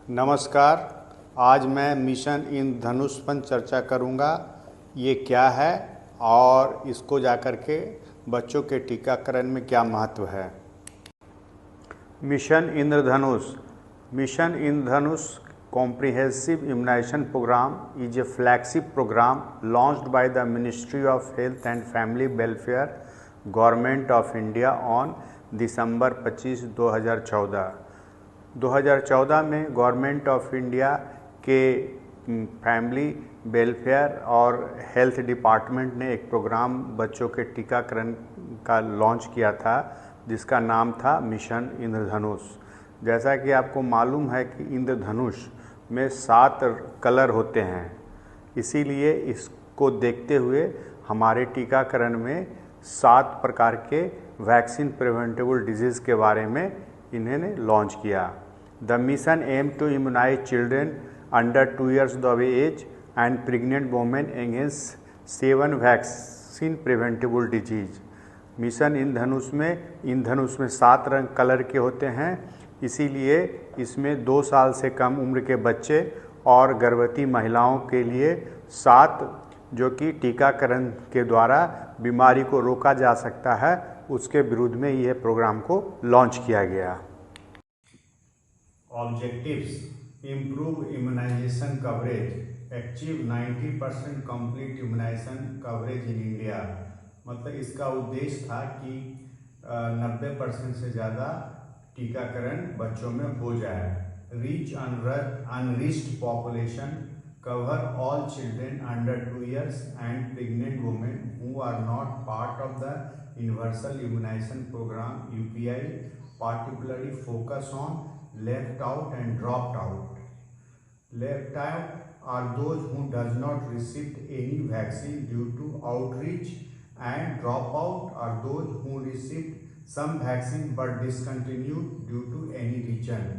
नमस्कार। आज मैं मिशन इंद्रधनुष पर चर्चा करूंगा। ये क्या है और इसको जाकर के बच्चों के टीकाकरण में क्या महत्व है। Mission Indradhanush comprehensive immunization program is a flagship program launched by the Ministry of Health and Family Welfare, Government of India on दिसंबर 25, 2014 में गवर्नमेंट ऑफ इंडिया के फैमिली वेलफेयर और हेल्थ डिपार्टमेंट ने एक प्रोग्राम बच्चों के टीकाकरण का लॉन्च किया था, जिसका नाम था मिशन इंद्रधनुष। जैसा कि आपको मालूम है कि इंद्रधनुष में 7 कलर होते हैं, इसीलिए इसको देखते हुए हमारे टीकाकरण में 7 प्रकार के वैक्सीन प्रिवेंटेबल डिजीज़ के बारे में इन्होंने लॉन्च किया। The mission aim to immunise children under 2 years of age and pregnant women against 7 vaccine preventable disease. Mission Indradhanush में 7 रंग कलर के होते हैं, इसीलिए इसमें 2 साल से कम उम्र के बच्चे और गर्भवती महिलाओं के लिए 7 जो कि टीकाकरण के द्वारा बीमारी को रोका जा सकता है, उसके विरुद्ध में यह प्रोग्राम को लॉन्च किया गया। Objectives: improve immunisation coverage, achieve 90% complete immunisation coverage in India. मतलब इसका उद्देश्य था कि 90% से ज़्यादा टीकाकरण बच्चों में हो जाए। Reach unreached population, cover all children under 2 years and pregnant women who are not part of the Universal Immunization Program UPI, particularly focus on left out and dropped out. Left out are those who does not receive any vaccine due to outreach, and dropout are those who received some vaccine but discontinued due to any reason.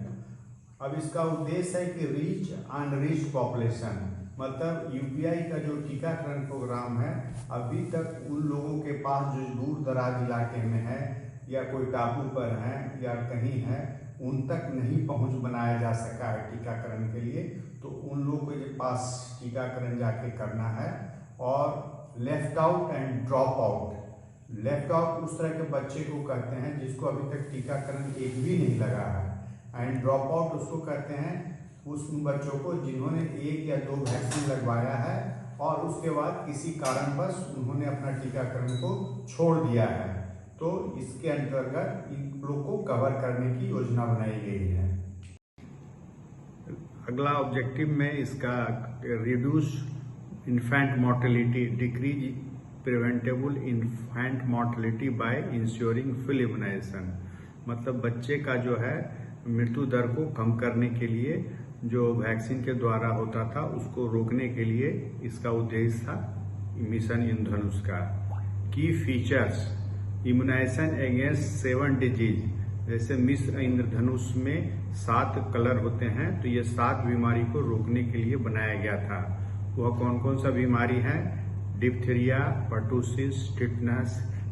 अब इसका उद्देश्य है कि reach unreached population, मतलब UPI का जो टीकाकरण programme है अभी तक उन लोगों के पास जो दूर दराज इलाके में है या कोई टापू पर है या कहीं है, उन तक नहीं पहुंच बनाया जा सका है टीकाकरण के लिए। तो उन लोगों के पास टीकाकरण जाके करना है। और left out and drop out, left out उस तरह के बच्चे को कहते हैं जिसको अभी तक टीकाकरण एक भी नहीं लगा है, एंड ड्रॉप आउट उसको कहते हैं उस बच्चों को जिन्होंने 1 या 2 वैक्सीन लगवाया है और उसके बाद किसी कारणवश उन्होंने अपना टीकाकरण को छोड़ दिया है। तो इसके अंतर्गत इन लोगों को कवर करने की योजना बनाई गई है। अगला ऑब्जेक्टिव में इसका reduce infant mortality, decrease preventable infant mortality by ensuring full immunisation. मतलब बच्चे का जो है मृत्यु दर को कम करने के लिए जो वैक्सीन के द्वारा होता था उसको रोकने के लिए इसका उद्देश्य था मिशन इंद्रधनुष का। की फीचर्स: इम्यूनाइजेशन अगेंस्ट 7 डिजीज। जैसे मिशन इंद्रधनुष में 7 कलर होते हैं, तो ये 7 बीमारी को रोकने के लिए बनाया गया था। वह कौन कौन सा बीमारी है? Diphtheria, pertussis, tetanus,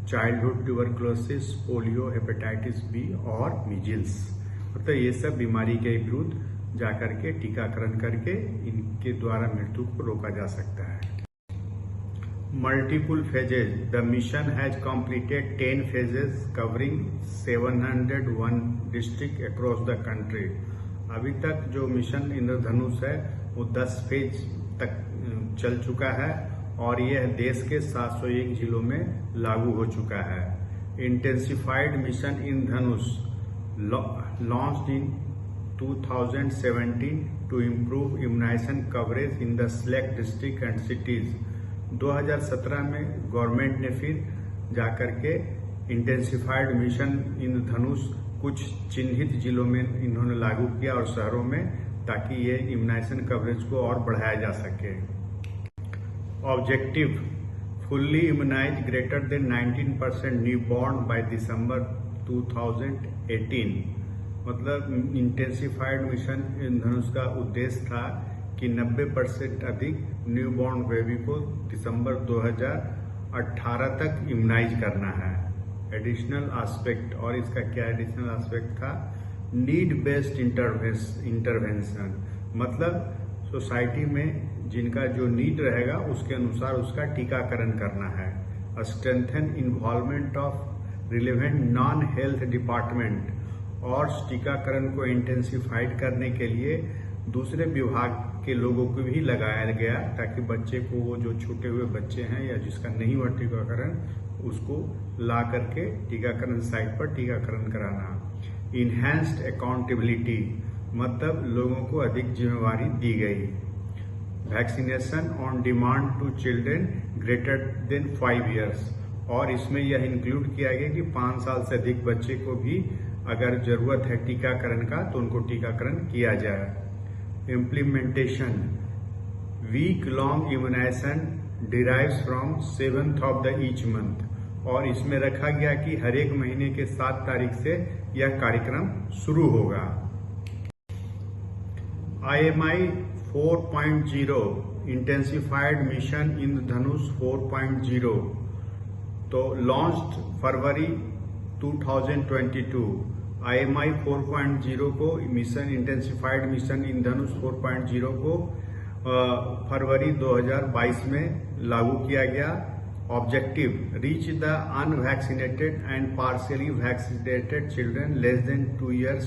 childhood tuberculosis, polio, hepatitis B और मीजिल्स। मतलब ये सब बीमारी के विरुद्ध जाकर के टीकाकरण करके इनके द्वारा मृत्यु को रोका जा सकता है। Multiple phases: the mission has completed 10 phases covering 701 district across the country. अभी तक जो मिशन इंद्रधनुष है वो 10 फेज तक चल चुका है और यह देश के 701 जिलों में लागू हो चुका है। Intensified mission Indradhanush launched in 2017 to improve immunization coverage in the select district and cities। 2017 में गवर्नमेंट ने फिर जाकर के इंटेंसिफाइड मिशन इंद्रधनुष कुछ चिन्हित जिलों में इन्होंने लागू किया और शहरों में, ताकि ये इम्यूनाइजेशन कवरेज को और बढ़ाया जा सके। Objective: fully immunise greater than 19% newborn by December 2018। मतलब इंटेंसिफाइड मिशन इंद्रधनुष का उद्देश्य था कि 90% अधिक न्यूबॉर्न बेबी को दिसंबर 2018 तक इम्यूनाइज करना है। एडिशनल एस्पेक्ट, और इसका क्या एडिशनल एस्पेक्ट था? नीड बेस्ड इंटरवेंशन, मतलब सोसाइटी में जिनका जो नीड रहेगा उसके अनुसार उसका टीकाकरण करना है। Strengthen involvement of relevant non health department, और टीकाकरण को इंटेंसिफाइड करने के लिए दूसरे विभाग के लोगों को भी लगाया गया, ताकि बच्चे को, वो जो छूटे हुए बच्चे हैं या जिसका नहीं हुआ टीकाकरण, उसको ला करके टीकाकरण साइट पर टीकाकरण कराना। इनहैंस्ड अकाउंटेबिलिटी, मतलब लोगों को अधिक जिम्मेवारी दी गई। Vaccination on demand to children greater than 5 years, और इसमें यह इंक्लूड किया गया कि 5 साल से अधिक बच्चे को भी अगर जरूरत है टीकाकरण का तो उनको टीकाकरण किया जाए। Implementation, week long immunisation derives from 7th of the each month, और इसमें रखा गया कि हर एक महीने के 7 तारीख से यह कार्यक्रम शुरू होगा। IMI 4.0 इंटेंसिफाइड मिशन इंद्रधनुष 4.0, तो लॉन्च्ड फरवरी 2022। IMI 4.0 को मिशन इंटेंसिफाइड मिशन इंद्रधनुष 4.0 को फरवरी 2022 में लागू किया गया। Objective, reach the unvaccinated and partially vaccinated children less than 2 years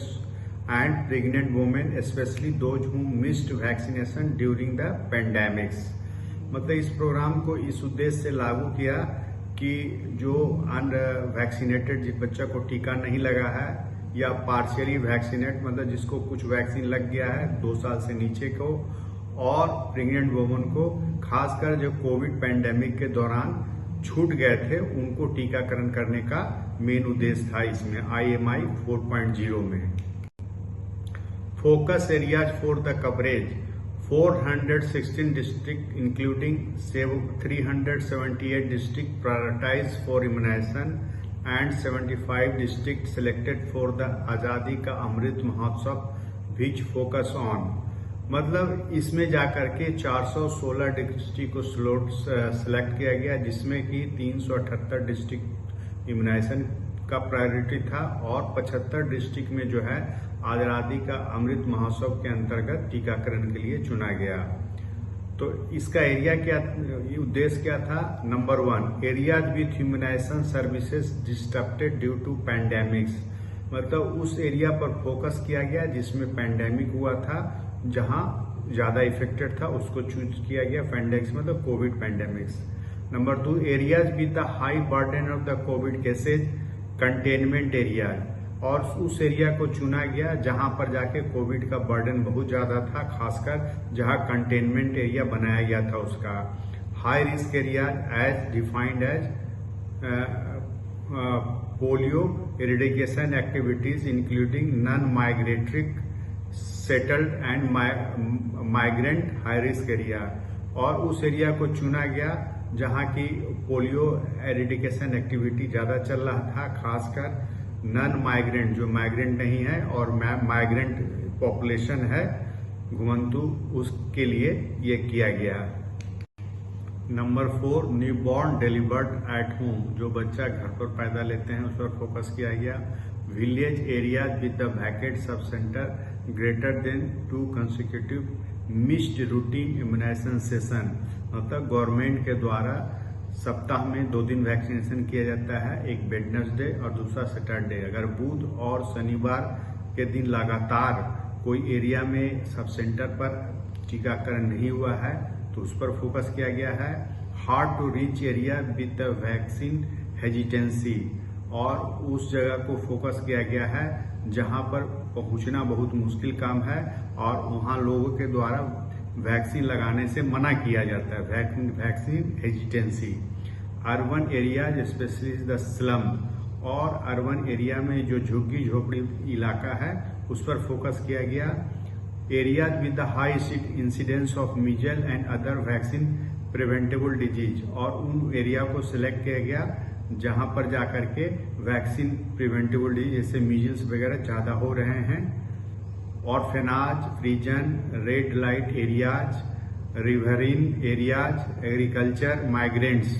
and pregnant women, specially those who missed vaccination during the pandemics. मतलब इस प्रोग्राम को इस उद्देश्य से लागू किया कि जो अनवैक्सीनेटेड जिस बच्चा को टीका नहीं लगा है, या पार्शियली वैक्सीनेट, मतलब जिसको कुछ वैक्सीन लग गया है 2 साल से नीचे को, और प्रेग्नेंट वुमन को, खासकर जो कोविड पैंडेमिक के दौरान छूट गए थे, उनको टीकाकरण करने का मेन उद्देश्य था इसमें IMI 4.0 में। Focus areas for the coverage, 416 districts including 378 districts prioritized for immunization and 75 districts selected for the आजादी का Amrit Mahotsav which focus on, मतलब इसमें जाकर के 416 डिस्ट्रिक्ट को सेलेक्ट किया गया, जिसमें कि 378 डिस्ट्रिक्ट इम्यूनाइजेशन का प्रायोरिटी था, और 75 डिस्ट्रिक्ट में जो है आजादी का अमृत महोत्सव के अंतर्गत टीकाकरण के लिए चुना गया। तो इसका एरिया क्या, उद्देश्य क्या था? Number 1, areas with immunisation services disturbed due to pandemics, मतलब उस एरिया पर फोकस किया गया जिसमें पैंडेमिक हुआ था, जहां ज्यादा इफेक्टेड था, उसको चूज किया गया। पैंडेमिक्स मतलब Covid pandemics. Number 2, areas with the high burden of the Covid cases, containment area, और उस एरिया को चुना गया जहां पर जाके कोविड का बर्डन बहुत ज्यादा था, खासकर जहां कंटेनमेंट एरिया बनाया गया था उसका। High risk area as defined as polio eradication activities including non migratory settled and migrant high risk area, और उस एरिया को चुना गया जहां की पोलियो एरेडिकेशन एक्टिविटी ज्यादा चल रहा था, खासकर नॉन माइग्रेंट, जो माइग्रेंट नहीं है, और माइग्रेंट पॉपुलेशन है घुमंतु, उसके लिए ये किया गया। Number 4, newborn delivered at home, जो बच्चा घर पर पैदा लेते हैं उस पर फोकस किया गया। Village areas with the vacant sub centre greater than 2 consecutive missed routine immunisation session, मतलब गवर्नमेंट के द्वारा सप्ताह में 2 दिन वैक्सीनेशन किया जाता है, एक वेडनेसडे और दूसरा सैटरडे। अगर बुध और शनिवार के दिन लगातार कोई एरिया में सब सेंटर पर टीकाकरण नहीं हुआ है तो उस पर फोकस किया गया है। Hard to reach area with the vaccine hesitancy, और उस जगह को फोकस किया गया है जहां पर पहुंचना बहुत मुश्किल काम है और वहां लोगों के द्वारा वैक्सीन लगाने से मना किया जाता है, vaccine hesitancy. Urban areas specially the slum, और अर्बन एरिया में जो झुग्गी झोपड़ी इलाका है उस पर फोकस किया गया। Areas with the high incidence of measle and other vaccine preventable disease, और उन एरिया को सिलेक्ट किया गया जहां पर जाकर के वैक्सीन प्रिवेंटेबल डिजीज जैसे मीजल्स वगैरह ज्यादा हो रहे हैं। Orphanages, prison, red light areas, riverine areas, agriculture, migrants,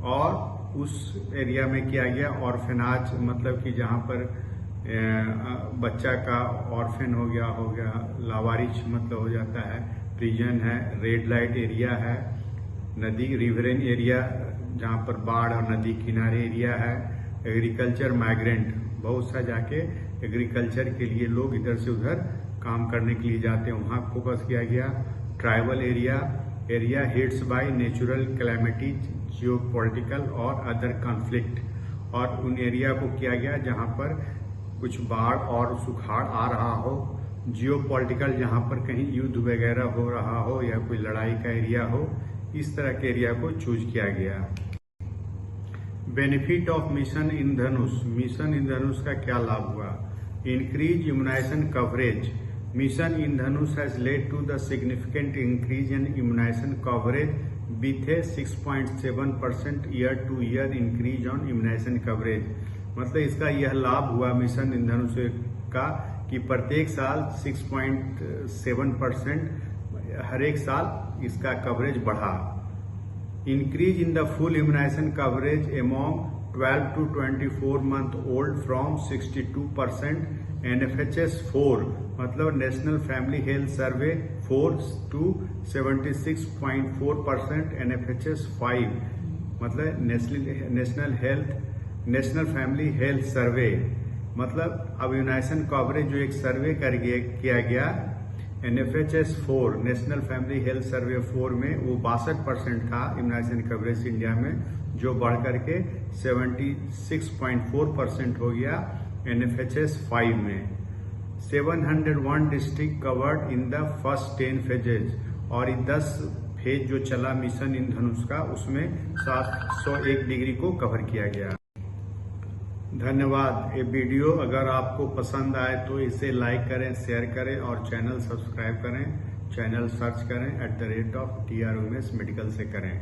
और उस एरिया में किया गया ऑर्फेनाज, मतलब कि जहां पर बच्चा का ऑर्फन हो गया लावारिश मतलब हो जाता है, प्रिजन है, रेड लाइट एरिया है, नदी रिवरेन एरिया जहाँ पर बाढ़ और नदी किनारे एरिया है, एग्रीकल्चर माइग्रेंट बहुत सा जाके एग्रीकल्चर के लिए लोग इधर से उधर काम करने के लिए जाते हैं, वहाँ फोकस किया गया। Tribal area hits by natural calamities, geopolitical और अदर कॉन्फ्लिक्ट, और उन एरिया को किया गया जहाँ पर कुछ बाढ़ और सुखाड़ आ रहा हो, जियोपॉलिटिकल जहाँ पर कहीं युद्ध वगैरह हो रहा हो या कोई लड़ाई का एरिया हो, इस तरह के एरिया को चूज किया गया। Benefit of mission Indradhanush, mission Indradhanush का क्या लाभ हुआ? Increase immunisation coverage, mission Indradhanush has led to the significant increase in immunisation coverage with a 6.7% year to year increase on immunisation coverage. मतलब इसका यह लाभ हुआ मिशन इंद्रधनुष का कि प्रत्येक साल 6.7% हर एक साल इसका कवरेज बढ़ा। Increase in the full immunisation coverage among 12 to 24 month old from 62% NFHS 4 मतलब national family health survey 4 to 76.4% NFHS 5 मतलब नेशनल फैमिली हेल्थ सर्वे। मतलब अब इम्यूनाइजेशन कवरेज जो एक सर्वे किया गया NFHS 4 national family health survey 4 में वो 62% था इम्यूनाइजेशन कवरेज इंडिया में, जो बढ़ करके 76.4% हो गया NFHS 5 में। 701 district covered in the first 10 phases, और 10 फेज जो चला मिशन इंद्रधनुष का उसमें 701 डिग्री को कवर किया गया। धन्यवाद। ये वीडियो अगर आपको पसंद आए तो इसे लाइक करें, शेयर करें और चैनल सब्सक्राइब करें। चैनल सर्च करें @TR Umesh मेडिकल से करें।